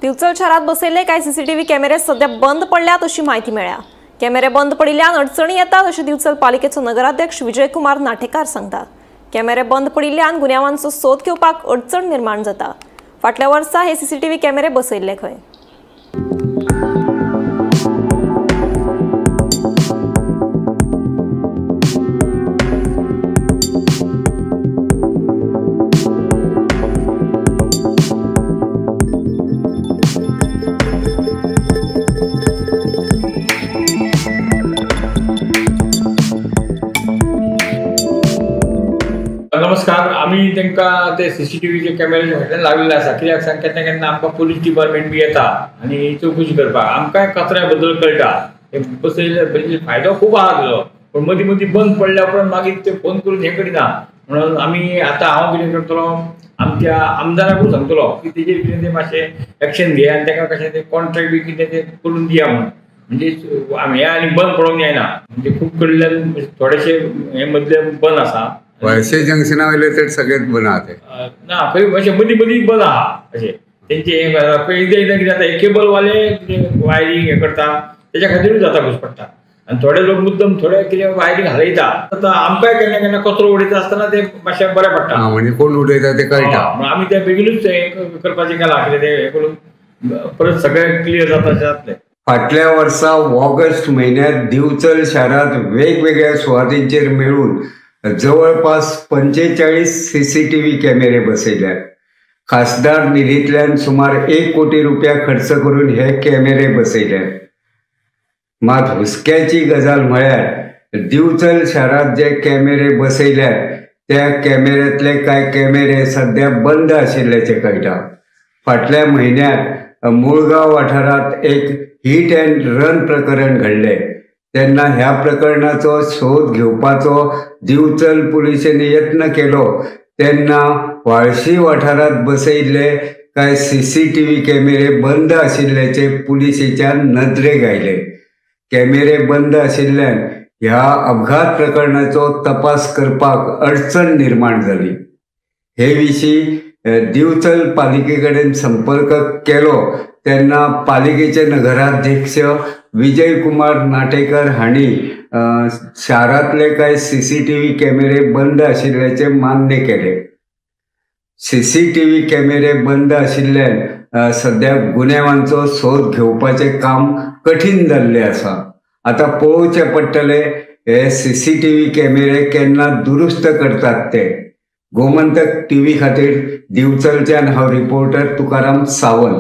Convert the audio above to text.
दिवचल शारात बसयल्ले कांय सीसीटीव्ही कॅमेरे सध्या बंद पडल्यात अशी माहिती मेळ्ळ्या। कॅमेरे बंद पडिल्ल्यान अडचणी येतात अशें दिवचल पालिकेचो नगराध्यक्ष विजयकुमार नाटेकार सांगतात। कॅमेरे बंद पडिल्ल्यान गुन्यांवांचो सोद घेवपाक अडचण निर्माण जाता। फाटल्या वर्सा हे सीसीटीव्ही कॅमेरे बसयल्ले खंय। नमस्कार। आम्ही तांकां ते सीसीटीव्हीचे कॅमेरे फाटल्यान लावलेले आसा। कित्याक सांग केन्ना केन्ना आमकां पुलीस डिपार्टमेंट बी येता आनी चवकशी करपाक आमकांय कचऱ्या बद्दल कळटा। हे बसयले फायदो खूब आहा ताजो, पूण मदीं मदीं बंद पडल्या उपरांत मागीर ते फोन करून हे करिना। म्हणून आमी आतां हांव कितें करतलो, आमच्या आमदाराकूय सांगतलो की तेजेर कितें तें मातशें एक्शन घे आनी ताका कशें तें कॉन्ट्रॅक्ट बी कितें तें करून दिया म्हणून। म्हणजे हे आनी बंद पडोवंक जायना। म्हणजे खूब कडल्यान थोडेशे हे मदले बंद आसा। वळसे जंक्शना वयले तर सगळेच बंद आहा ते ना, खंय अशें मदीं मदीं बंद आहा अशें तेंचे एकदां एकदां कितें जाता, केबलवाले वायरींग हे करता तेच्या खातीरूच जाता घुसपट्टा। आनी थोडे लोक मुद्दम थोडे कितें वायरींग हालयता। आतां आमकांय केन्ना केन्ना कचरो उडयता आसतना ते मातशें बरें पडटा। म्हणजे कोण उडयता ते कळटा। आमी ते बेगीनूच करपाचें केलां, कितें तें हे करून परत सगळें क्लियर जाता जातलें। फाटल्या वर्सा ऑगस्ट म्हयन्यात दिवचल शारात वेगवेगळ्या सुवातींचेर मेळून जवळपास 45 सीसीटीव्ही कॅमेरे बसयल्यात। खासदार निधींतल्यान सुमार 1 कोटी रुपया खर्च करून हे कॅमेरे बसयल्यात। मात हुस्क्याची गजाल म्हळ्यार दिवचल शारात जे कॅमेरे बसयल्यात त्या कॅमेऱ्यांतले कांय कॅमेरे सध्या बंद आशिल्ल्याचे कळटा। फाटल्या म्हयन्यात मुळगांव वाठारात एक हिट अँड रन प्रकरण घडले। तेन्ना ह्या प्रकरणाचो शोध घेवपाचो दिवचल पुलिशेन यत्न केलो तेन्ना वाळशी वाठारात बसयल्ले कांय सीसीटीव्ही कॅमेरे बंद आशिल्ल्याचे पुलिशेच्या नदरेक आयले। कॅमेरे बंद आशिल्ल्यान ह्या अपघात प्रकरणाचो तपास करपाक अडचण निर्माण जाली। हे विशीं दिवचल पालिके कडेन संपर्क केलो तेन्ना पालिकेचे नगराध्यक्ष विजयकुमार नाटेकर हांणी शारांतले कांय सीसीटीव्ही कॅमेरे बंद आशिल्ल्याचे मान्य केले। सीसीटीव्ही कॅमेरे बंद आशिल्ल्यान सध्या गुन्यांवांचो सोद घेवपाचें काम कठीण जाल्लें आसा। आतां पळोवचें पडटलें हे सीसीटीव्ही कॅमेरे केन्ना दुरुस्त करतात ते। गोमंतक टीव्ही खातीर दिवचलच्यान हांव रिपोर्टर तुकाराम सावंत।